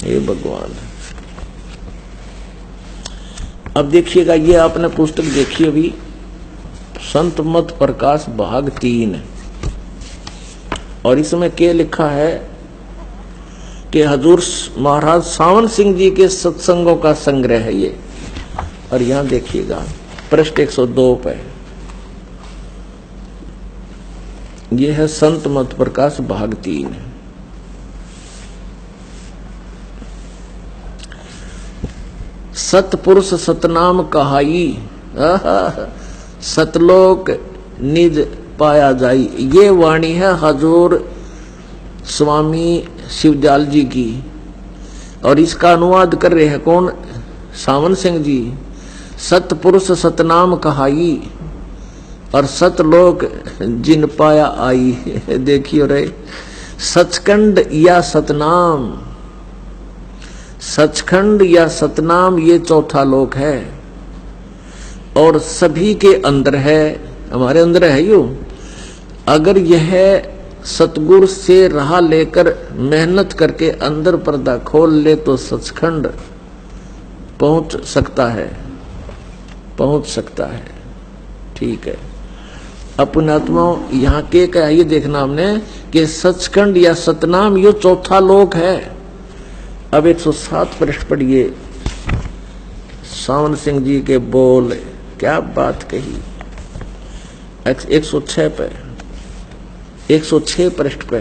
हे भगवान। अब देखिएगा, ये आपने पुस्तक देखी अभी, संत मत प्रकाश भाग 3, और इसमें क्या लिखा है कि हजूर महाराज सावन सिंह जी के सत्संगों का संग्रह है ये। और यहां देखिएगा पृष्ठ 102 पे ये है संत मत प्रकाश भाग 3। सतपुरुष सतनाम कहाई, सतलोक निज पाया जाई। ये वाणी है हजूर स्वामी शिवदयाल जी की, और इसका अनुवाद कर रहे हैं कौन? सावन सिंह जी। सतपुरुष सतनाम कहाई और सतलोक जिन पाया आई। देखियो रे, सचखंड या सतनाम, सचखंड या सतनाम ये चौथा लोक है, और सभी के अंदर है, हमारे अंदर है यू। अगर यह सतगुरु से राह लेकर मेहनत करके अंदर पर्दा खोल ले तो सचखंड पहुंच सकता है, पहुंच सकता है। ठीक है, अपने आत्माओं यहाँ के क्या ये देखना हमने कि सचखंड या सतनाम ये चौथा लोक है। अब 107 पृष्ठ पढ़िए, सावन सिंह जी के बोल, क्या बात कही। 106 पे, 106 पृष्ठ पे,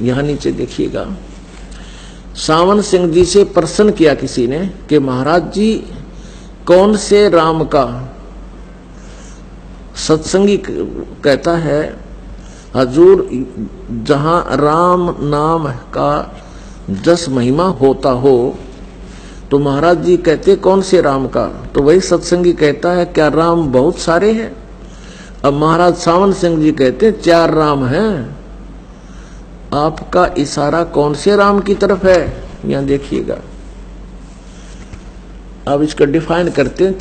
यहां नीचे देखिएगा। सावन सिंह जी से प्रश्न किया किसी ने कि महाराज जी कौन से राम का? सत्संगी कहता है हजूर जहां राम नाम का जस महिमा होता हो, तो महाराज जी कहते कौन से राम का? तो वही सत्संगी कहता है क्या राम बहुत सारे हैं? अब महाराज सावन सिंह जी कहते 4 राम हैं। आपका इशारा कौन से राम की तरफ है? यहां देखिएगा, अब इसको डिफाइन करते हैं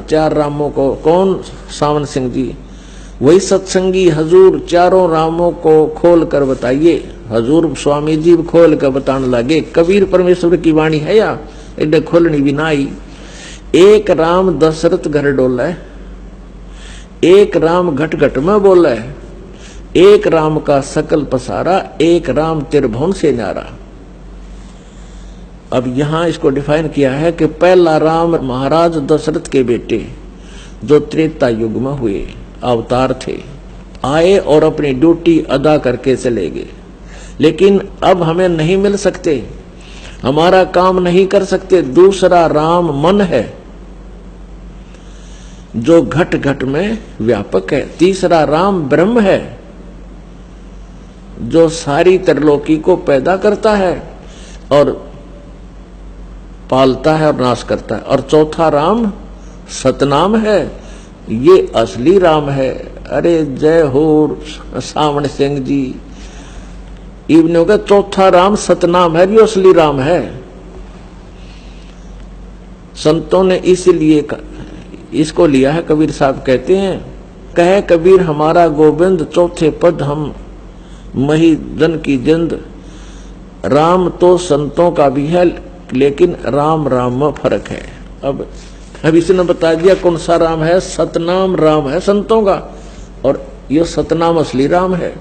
4 रामों को। कौन? सावन सिंह जी। वही सत्संगी हजूर चारों रामों को खोल कर बताइए। हजूर स्वामी जी खोल कर बताने लगे। कबीर परमेश्वर की वाणी है या इन्हें खोलनी भी ना आई। एक राम दशरथ घर डोला है, एक राम घट घट में बोला है, एक राम का सकल पसारा, एक राम त्रिभुवन से न्यारा। अब यहां इसको डिफाइन किया है कि पहला राम महाराज दशरथ के बेटे जो त्रेता युग में हुए अवतार थे, आए और अपनी ड्यूटी अदा करके चले गए। लेकिन अब हमें नहीं मिल सकते, हमारा काम नहीं कर सकते। दूसरा राम मन है जो घट घट में व्यापक है। तीसरा राम ब्रह्म है जो सारी त्रिलोकी को पैदा करता है और पालता है और नाश करता है। और चौथा राम सतनाम है, ये असली राम है। अरे जय हो सावन सिंह जी। इब्ने का चौथा राम सतनाम है, ये असली राम है। संतों ने इसलिए इसको लिया है। कबीर साहब कहते हैं, कहे कबीर हमारा गोविंद चौथे पद हम मही जन की जिंद। राम तो संतों का भी है, लेकिन राम राम में फर्क है। अब इसने बता दिया कौन सा राम है। सतनाम राम है संतों का, और ये सतनाम असली राम है।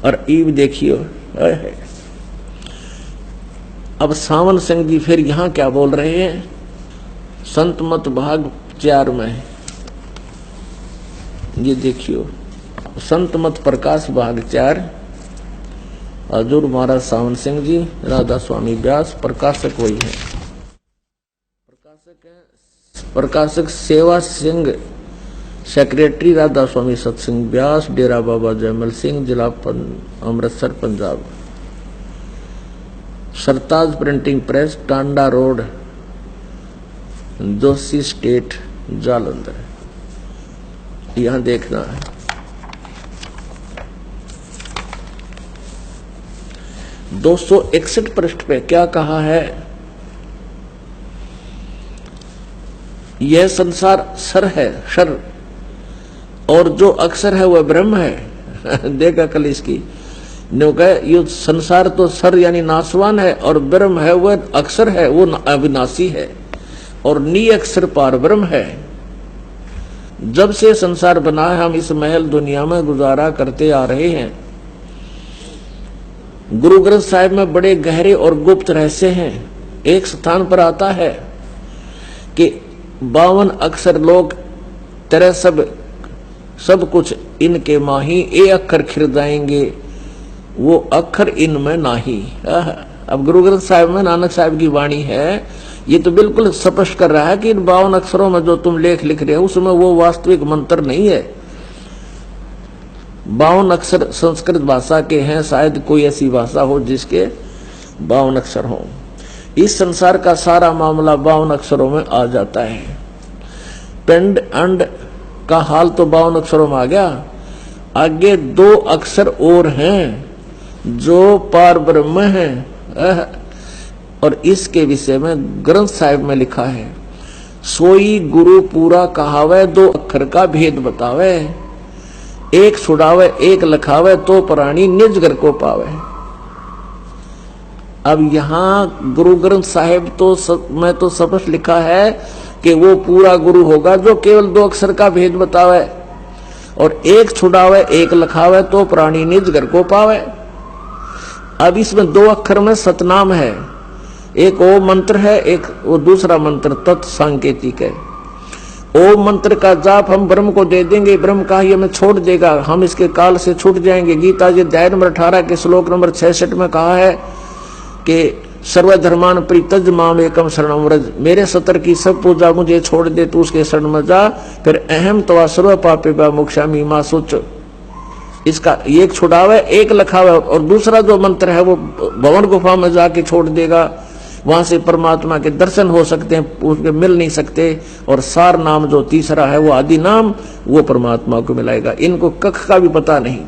और ईब देखियो, अब सावन सिंह जी फिर यहां क्या बोल रहे हैं? संत मत भाग 4 में ये देखियो, संत मत प्रकाश भाग 4, हजूर महाराज सावन सिंह जी, राधा स्वामी व्यास। प्रकाशक वही है, प्रकाशक सेवा सिंह, सेक्रेटरी राधा स्वामी सत्संग व्यास, डेरा बाबा जयमल सिंह, जिला Amritsar Punjab. Sartaj printing press, Tanda road, Joshi state, Jalandhar. यहां देखना है। दो 261 पृष्ठ पे क्या कहा है? यह संसार सर है, शर, और जो अक्षर है वह ब्रह्म है। देख अकल इसकी। नो कहे ये संसार तो सर यानी नाशवान है, और ब्रह्म है वह अक्षर है, वो अविनाशी है, और नी अक्षर पार ब्रह्म है। जब से संसार बना है हम इस महल दुनिया में गुजारा करते आ रहे हैं। गुरु ग्रंथ साहिब में बड़े गहरे और गुप्त रहस्य हैं। एक स्थान पर आता है कि 52 अक्षर लोग तेरे सब कुछ इनके माही, ए अक्षर खिरदाएंगे वो अक्षर इनमें नाही। अब गुरु ग्रंथ साहिब में नानक साहिब की वाणी है, ये तो बिल्कुल स्पष्ट कर रहा है कि इन 52 अक्षरों में जो तुम लेख लिख रहे हो उसमें वो वास्तविक मंत्र नहीं है। 52 अक्षर संस्कृत भाषा के हैं, शायद कोई ऐसी भाषा हो जिसके 52 अक्षर हो। इस संसार का सारा मामला 52 अक्षरों में आ जाता है। पिंड अंड का हाल तो 52 अक्षरों में आ गया। आगे 2 अक्षर और हैं जो पार ब्रह्म है, और इसके विषय में ग्रंथ साहिब में लिखा है, सोई गुरु पूरा कहावे 2 अक्षर का भेद बतावे, एक छुड़ावे एक लखावे तो प्राणी निज घर को पावे। अब यहाँ गुरु ग्रंथ साहिब तो में तो स्पष्ट लिखा है कि वो पूरा गुरु होगा जो केवल 2 अक्षर का भेद बतावे, और एक छुड़ावे एक लखावे तो प्राणी निज घर को पावे। अब इसमें 2 अक्षर में सतनाम है, एक ओम मंत्र है, एक वो दूसरा मंत्र तत्सांकेतिक है। ओम मंत्र का जाप हम ब्रह्म को दे देंगे, ब्रह्म का ही हमें छोड़ देगा, हम इसके काल से छूट जाएंगे। गीता जी अध्याय नंबर 18 के श्लोक नंबर 66 में कहा है कि सर्वधर्मान परित्यज माम एकम शरणम व्रज, मेरे सतर की सब पूजा मुझे छोड़ दे, तू उसके शरण में जा, फिर अहम तवा सर्व पापे मोक्षामि मा सोच। इसका एक छुड़ावे एक लखावे, और दूसरा जो मंत्र है वो भवन गुफा में जाके छोड़ देगा, वहां से परमात्मा के दर्शन हो सकते हैं, उसके मिल नहीं सकते। और सार नाम जो तीसरा है वो आदि नाम, वो परमात्मा को मिलाएगा। इनको कख का भी पता नहीं,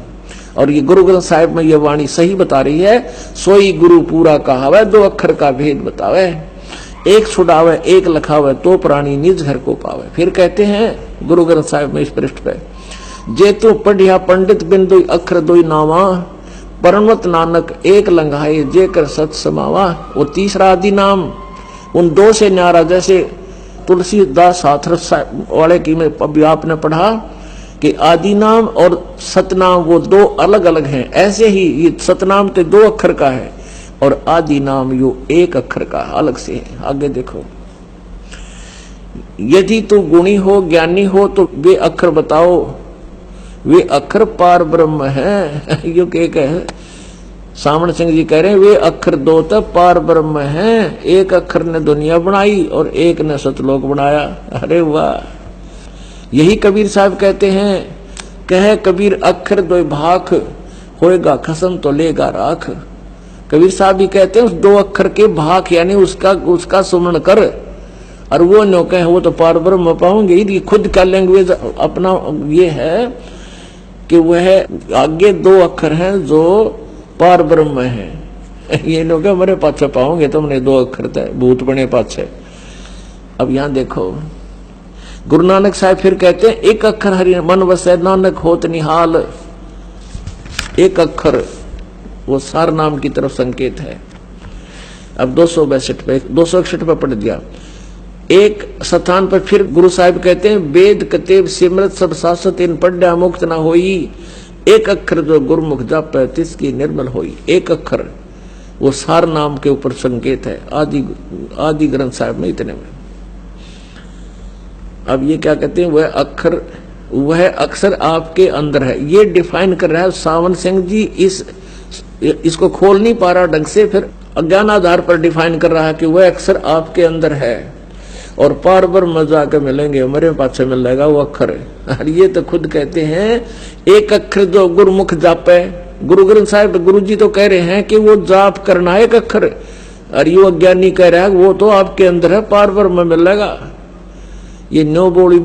और ये गुरु ग्रंथ साहिब में ये वाणी सही बता रही है, सोई गुरु पूरा कहावे 2 अक्षर का भेद बतावे, एक छुड़ावे एक लखावे तो प्राणी निज घर को पावे। फिर कहते हैं गुरु ग्रंथ साहिब में इस पृष्ठ पे, जे तू पढ़िया पंडित बिन 2 अक्षर 2 नावा, परमत नानक एक लंघाए जे कर सत समावा। वो तीसरा आदि नाम उन 2 से न्यारा, जैसे तुलसीदास हाथरस वाले की में अभी आपने पढ़ा कि आदि नाम और सतनाम वो 2 अलग अलग हैं, ऐसे ही ये सतनाम तो 2 अक्षर का है और आदि नाम यो 1 अक्षर का अलग से है। आगे देखो, यदि तू गुणी हो ज्ञानी हो तो वे अक्षर बताओ, वे अक्षर पार ब्रह्म है। यो एक है सामण सिंह जी कह रहे हैं, वे अक्षर 2 तो पार ब्रह्म है, 1 अक्षर ने दुनिया बनाई और 1 ने सतलोक बनाया। अरे वाह, यही कबीर साहब कहते हैं, कहे कबीर अक्षर 2 भाख, होएगा खसम तो लेगा राख। कबीर साहब भी कहते हैं उस 2 अक्षर के भाख यानी उसका सुमरण कर, और वो नो कहे वो तो पार ब्रह्म पाओगे। ये खुद का लैंग्वेज अपना ये है कि वह आगे 2 अक्षर हैं जो पार ब्रह्म है। ये लोग मेरे पाछे पाओगे तुमने 2 अक्षर थे भूत बने पाछे। अब यहां देखो गुरु नानक साहब फिर कहते हैं, 1 अक्षर हरि मन वसै नानक होत निहाल। 1 अक्षर वो सार नाम की तरफ संकेत है। अब 262 पे 261 पे पढ़ दिया। एक स्थान पर फिर गुरु साहिब कहते हैं, वेद कतेब सिमरत सब शाश्वत इन पढ़ा मुक्त न होई, 1 अक्षर जो गुरुमुख जापै तिसकी निर्मल होई। 1 अक्षर वो सार नाम के ऊपर संकेत है आदि ग्रंथ साहिब में इतने में। अब ये क्या कहते हैं, वह अक्षर आपके अंदर है। ये डिफाइन कर रहा है सावन सिंह जी, इसको खोल नहीं पा रहा ढंग से, फिर अज्ञान आधार पर डिफाइन कर रहा है कि वह अक्षर आपके अंदर है और पार ब्रह्म जाकर मिलेंगे, हमारे पाछे मिल जाएगा वो अक्षर है। और ये तो खुद कहते हैं 1 अक्षर जो गुरुमुख जापे। गुरु ग्रंथ साहिब गुरु जी तो कह रहे हैं कि वो जाप करना है 1 अक्षर, और ये अज्ञानी कह रहा है वो तो आपके अंदर है, पार ब्रह्म मिल जाएगा। ये नो बोली